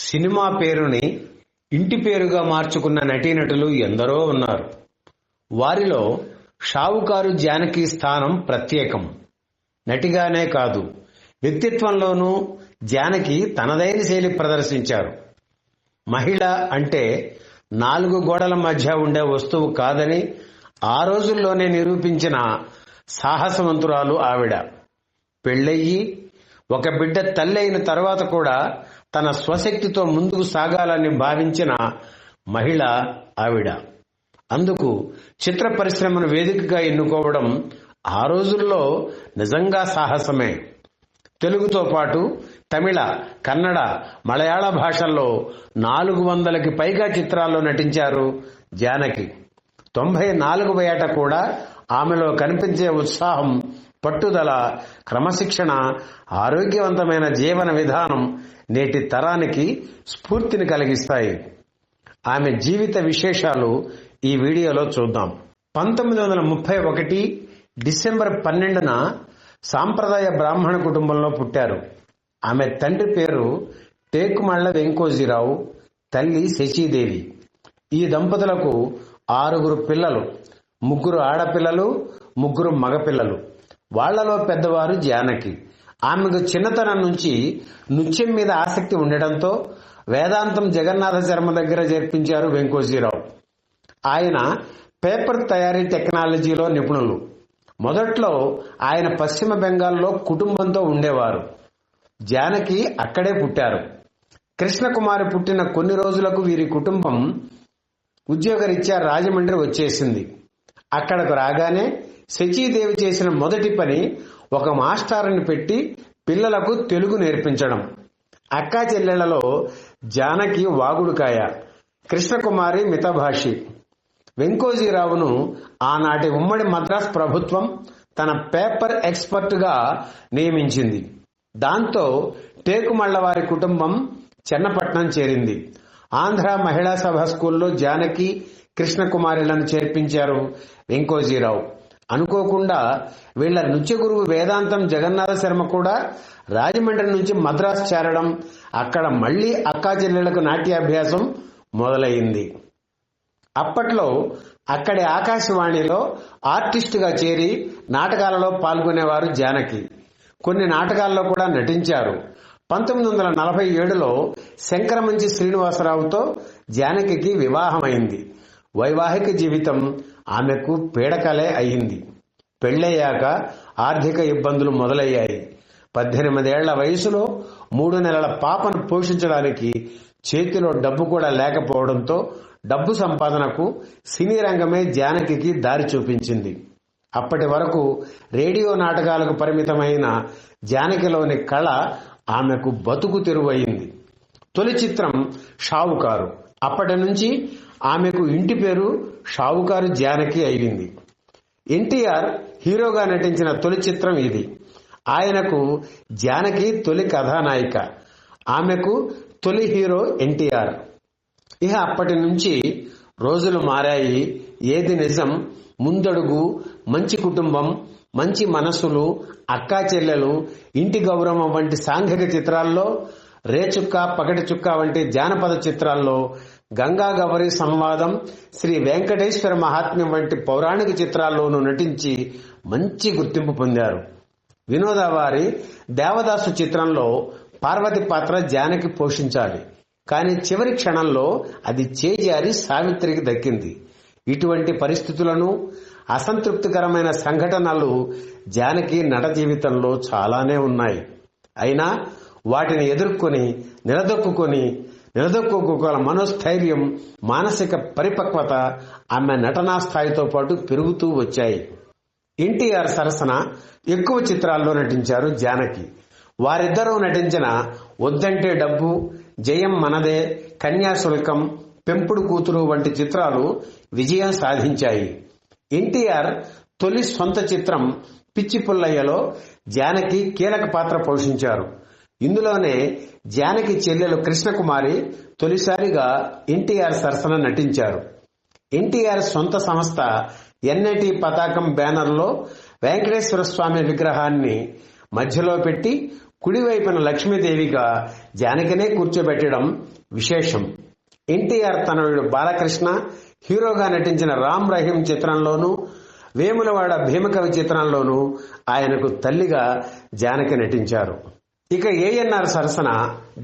Cinema పేరుని ఇంటి పేరుగా మార్చుకున్న నటీనటులు ఎందరో ఉన్నారు. వారిలో షావుకారు జానకి స్థానం ప్రత్యేకం. నటిగానే కాదు, వ్యక్తిత్వంలోనూ జానకి తనదైన శైలి ప్రదర్శించారు. మహిళ అంటే 4 గోడల మధ్య ఉండే వస్తువు కాదని ఆ రోజుల్లోనే నిరూపించిన సాహసవంతురాలు ఆవిడ. పెళ్ళయ్యి ఒక బిడ్డ తల్లి అయిన తర్వాత కూడా తన స్వశక్తితో ముందుకు సాగాలని భావించిన మహిళ ఆవిడ. అందుకు చిత్ర పరిశ్రమను వేదికగా ఎన్నుకోవడం ఆ రోజుల్లో నిజంగా సాహసమే. తెలుగుతో పాటు తమిళ, కన్నడ, మలయాళ భాషల్లో 400కి పైగా చిత్రాల్లో నటించారు జానకి. 94వ ఏట కూడా ఆమెలో కనిపించే ఉత్సాహం, పట్టుదల, క్రమశిక్షణ, ఆరోగ్యవంతమైన జీవన విధానం నేటి తరానికి స్ఫూర్తిని కలిగిస్తాయి. ఆమె జీవిత విశేషాలు ఈ వీడియోలో చూద్దాం. 1931 డిసెంబర్ 12న సాంప్రదాయ బ్రాహ్మణ కుటుంబంలో పుట్టారు. ఆమె తండ్రి పేరు టేకుమళ్ల వెంకోజీరావు, తల్లి శశీదేవి. ఈ దంపతులకు 6 పిల్లలు, 3 ఆడపిల్లలు, 3 మగపిల్లలు. వాళ్లలో పెద్దవారు జానకి. ఆమెకు చిన్నతనం నుంచి నృత్యం మీద ఆసక్తి ఉండటంతో వేదాంతం జగన్నాథ శర్మ దగ్గర చేర్పించారు వెంకోజీరావు. ఆయన పేపర్ తయారీ టెక్నాలజీలో నిపుణులు. మొదట్లో ఆయన పశ్చిమ బెంగాల్లో కుటుంబంతో ఉండేవారు. జానకి అక్కడే పుట్టారు. కృష్ణకుమారి పుట్టిన కొన్ని రోజులకు వీరి కుటుంబం ఉద్యోగరీత్యా రాజమండ్రి వచ్చేసింది. అక్కడకు రాగానే శచీదేవి చేసిన మొదటి పని ఒక మాస్టారుని పెట్టి పిల్లలకు తెలుగు నేర్పించడం. అక్కా చెల్లెళ్లలో జానకి వాగుడుకాయ, కృష్ణకుమారి మితభాషి. వెంకోజీరావును ఆనాటి ఉమ్మడి మద్రాస్ ప్రభుత్వం తన పేపర్ ఎక్స్పర్ట్ గా నియమించింది. దాంతో టేకుమళ్ల వారి కుటుంబం చెన్నపట్నం చేరింది. ఆంధ్ర మహిళా సభ స్కూల్లో జానకి, కృష్ణకుమారిలను చేర్పించారు వెంకోజీరావు. అనుకోకుండా వీళ్ల నృత్య గురువు వేదాంతం జగన్నాథ శర్మ కూడా రాజమండ్రి నుంచి మద్రాసు చేరడం, అక్కడ మళ్లీ అక్కా చెల్లెళ్లకు నాట్యాభ్యాసం మొదలైంది. అప్పట్లో అక్కడి ఆకాశవాణిలో ఆర్టిస్టుగా చేరి నాటకాలలో పాల్గొనేవారు జానకి. కొన్ని నాటకాల్లో కూడా నటించారు. 1947లో శంకరమంచి శ్రీనివాసరావుతో జానకి వివాహమైంది. వైవాహిక జీవితం ఆమెకు పీడకలే అయింది. పెళ్లయ్యాక ఆర్థిక ఇబ్బందులు మొదలయ్యాయి. 18 ఏళ్ల వయసులో 3 నెలల పాపను పోషించడానికి చేతిలో డబ్బు కూడా లేకపోవడంతో డబ్బు సంపాదనకు సినీ రంగమే జానకి దారి చూపించింది. అప్పటి వరకు రేడియో నాటకాలకు పరిమితమైన జానకిలోని కళ ఆమెకు బతుకు తెరువయింది. తొలి చిత్రం షావుకారు. అప్పటి నుంచి ఆమెకు ఇంటి పేరు షావుకారు జానకి అయింది. ఎన్టీఆర్ హీరోగా నటించిన తొలి చిత్రం ఇది. ఆయనకు జానకి తొలి కథానాయిక. ఆమెకు తొలి హీరో ఎన్టీఆర్. ఇక అప్పటి నుంచి రోజులు మారాయి. ఏది నిజం, ముందడుగు, మంచి కుటుంబం, మంచి మనసులు, అక్కా చెల్లెలు, ఇంటి గౌరవం వంటి సాంఘిక చిత్రాల్లో, రేచుక్క, పగటి చుక్క వంటి జానపద చిత్రాల్లో, గంగా గౌరి సంవాదం, శ్రీ వెంకటేశ్వర మహాత్మ్యం వంటి పౌరాణిక చిత్రాల్లోనూ నటించి మంచి గుర్తింపు పొందారు. వినోద వారి దేవదాసు చిత్రంలో పార్వతి పాత్ర జానకి పోషించాలి. కానీ చివరి క్షణంలో అది చేజారి సావిత్రికి దక్కింది. ఇటువంటి పరిస్థితులను, అసంతృప్తికరమైన సంఘటనలు జానకి నట జీవితంలో చాలానే ఉన్నాయి. అయినా వాటిని ఎదుర్కొని నిలదొక్కుకోగల మనోస్థైర్యం, మానసిక పరిపక్వత ఆమె నటనా స్థాయితో పాటు పెరుగుతూ వచ్చాయి. ఎన్టీఆర్ సరసన ఎక్కువ చిత్రాల్లో నటించారు జానకి. వారిద్దరూ నటించిన వద్దంటే డబ్బు, జయం మనదే, కన్యాశుల్కం, పెంపుడు కూతురు వంటి చిత్రాలు విజయం సాధించాయి. ఎన్టీఆర్ తొలి సొంత చిత్రం పిచ్చి పుల్లయ్యలో జానకి కీలక పాత్ర పోషించారు. ఇందులోనే జానకి చెల్లెలు కృష్ణకుమారి తొలిసారిగా ఎన్టీఆర్ సరసన నటించారు. ఎన్టీఆర్ సొంత సంస్థ ఎన్ఐటి పతాకం బ్యానర్లో వెంకటేశ్వర స్వామి విగ్రహాన్ని మధ్యలో పెట్టి కుడివైపున లక్ష్మీదేవిగా జానకినే కూర్చోబెట్టడం విశేషం. ఎన్టీఆర్ తనయుడు బాలకృష్ణ హీరోగా నటించిన రామ్ రహీం చిత్రంలోనూ, వేములవాడ భీమకవి చిత్రంలోనూ ఆయనకు తల్లిగా జానకి నటించారు. ఇక ఏఎన్ఆర్ సరసన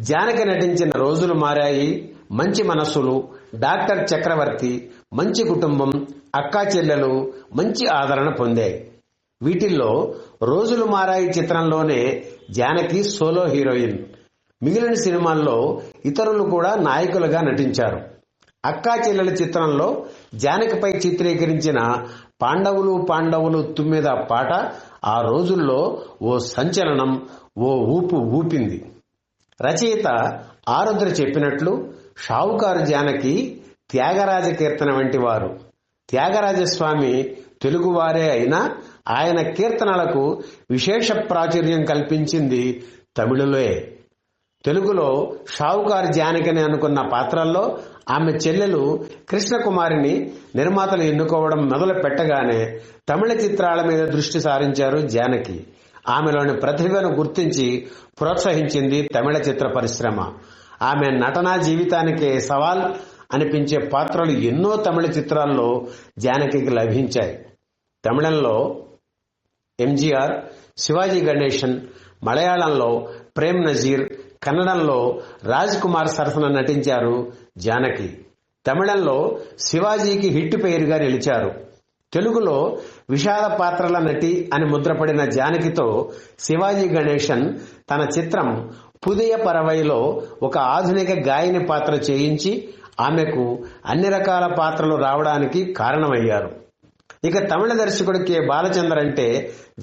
జానకి నటించిన రోజులు మారాయి, మంచి మనస్సులు, డాక్టర్ చక్రవర్తి, మంచి కుటుంబం, అక్కా చెల్లెలు మంచి ఆదరణ పొందాయి. వీటిల్లో రోజులు మారాయి చిత్రంలోనే జానకి సోలో హీరోయిన్. మిగిలిన సినిమాల్లో ఇతరులు కూడా నాయకులుగా నటించారు. అక్కా చెల్లెల చిత్రంలో జానకిపై చిత్రీకరించిన పాండవులు పాండవులు తుమ్మెద పాట ఆ రోజుల్లో ఓ సంచలనం, ఓ ఊపు ఊపింది. రచయిత ఆరుద్ర చెప్పినట్లు షావుకారు జానకి త్యాగరాజ కీర్తన వంటి వారు. త్యాగరాజస్వామి తెలుగువారే అయినా ఆయన కీర్తనలకు విశేష ప్రాచుర్యం కల్పించింది తమిళులే. తెలుగులో షావుకారు జానకిని అనుకున్న పాత్రల్లో ఆమె చెల్లెలు కృష్ణకుమారిని నిర్మాతలు ఎన్నుకోవడం మొదలు పెట్టగానే తమిళ చిత్రాల మీద దృష్టి సారించారు జానకి. ఆమెలోని ప్రతిభను గుర్తించి ప్రోత్సహించింది తమిళ చిత్ర పరిశ్రమ. ఆమె నటనా జీవితానికే సవాల్ అనిపించే పాత్రలు ఎన్నో తమిళ చిత్రాల్లో జానకికి లభించాయి. తమిళంలో ఎంజీఆర్, శివాజీ గణేశన్, మలయాళంలో ప్రేమ్ నజీర్, కన్నడంలో రాజ్ కుమార్ సరసన నటించారు జానకి. తమిళంలో శివాజీకి హిట్ పేరుగా నిలిచారు. తెలుగులో విషాద పాత్రల నటి అని ముద్రపడిన జానకితో శివాజీ గణేశన్ తన చిత్రం పుదియ పరవైలో ఒక ఆధునిక గాయని పాత్ర చేయించి ఆమెకు అన్ని రకాల పాత్రలు రావడానికి కారణమయ్యారు. ఇక తమిళ దర్శకుడు కె బాలచందర్ అంటే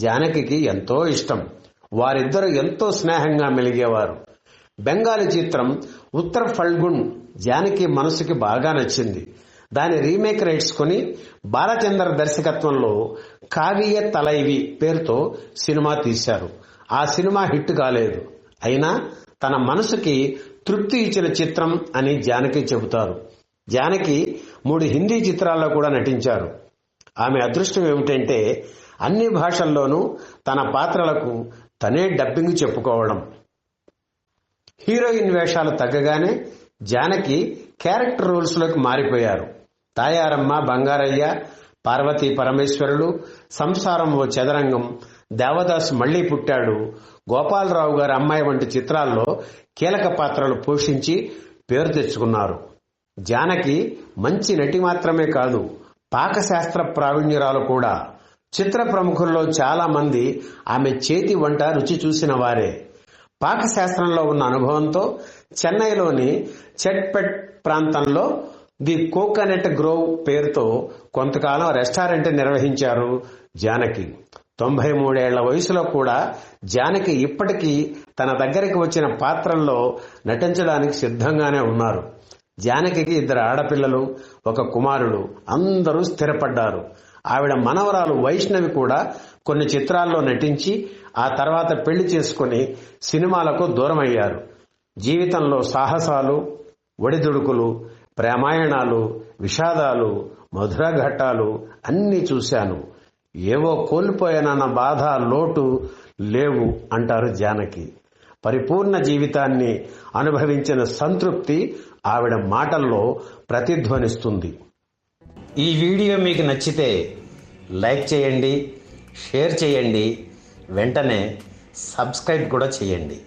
జానకికి ఎంతో ఇష్టం. వారిద్దరూ ఎంతో స్నేహంగా మెలిగేవారు. బెంగాలీ చిత్రం ఉత్తర ఫల్గున్ జానకి మనసుకి బాగా నచ్చింది. దాని రీమేక్ రైట్స్ కొని బాలచందర్ దర్శకత్వంలో కావ్య తలైవి పేరుతో సినిమా తీశారు. ఆ సినిమా హిట్ కాలేదు. అయినా తన మనసుకి తృప్తి ఇచ్చిన చిత్రం అని జానకి చెబుతారు. జానకి 3 హిందీ చిత్రాల్లో కూడా నటించారు. ఆమె అదృష్టం ఏమిటంటే అన్ని భాషల్లోనూ తన పాత్రలకు తనే డబ్బింగ్ చెప్పుకోవడం. హీరోయిన్ వేషాలు తగ్గగానే జానకి క్యారెక్టర్ రోల్స్ లోకి మారిపోయారు. తాయారమ్మ, బంగారయ్య, పార్వతీ పరమేశ్వరులు, సంసారం ఓ చదరంగం, దేవదాస్ మళ్లీ పుట్టాడు, గోపాలరావు గారి అమ్మాయి వంటి చిత్రాల్లో కీలక పాత్రలు పోషించి పేరు తెచ్చుకున్నారు. జానకి మంచి నటి మాత్రమే కాదు, పాకశాస్త్ర ప్రావీణ్యురాలు కూడా. చిత్ర ప్రముఖుల్లో చాలా మంది ఆమె చేతి వంట రుచి చూసిన వారే. పాకశాస్త్రంలో ఉన్న అనుభవంతో చెన్నైలోని చెట్పెట్ ప్రాంతంలో ది కోకోనట్ గ్రోవ్ పేరుతో కొంతకాలం రెస్టారెంట్ నిర్వహించారు జానకి. 93 ఏళ్ల వయసులో కూడా జానకి ఇప్పటికీ తన దగ్గరికి వచ్చిన పాత్రల్లో నటించడానికి సిద్ధంగానే ఉన్నారు. జానకికి 2 ఆడపిల్లలు, 1 కుమారుడు. అందరూ స్థిరపడ్డారు. ఆవిడ మనవరాలు వైష్ణవి కూడా కొన్ని చిత్రాల్లో నటించి ఆ తర్వాత పెళ్లి చేసుకుని సినిమాలకు దూరమయ్యారు. జీవితంలో సాహసాలు, ఒడిదుడుకులు, ప్రేమాయణాలు, విషాదాలు, మధుర ఘట్టాలు అన్నీ చూశాను. ఏవో కోల్పోయానన్న బాధ, లోటు లేవు అంటారు జానకి. పరిపూర్ణ జీవితాన్ని అనుభవించిన సంతృప్తి ఆవిడ మాటల్లో ప్రతిధ్వనిస్తుంది. ఈ వీడియో మీకు నచ్చితే లైక్ చేయండి, షేర్ చేయండి, వెంటనే సబ్స్క్రైబ్ కూడా చేయండి.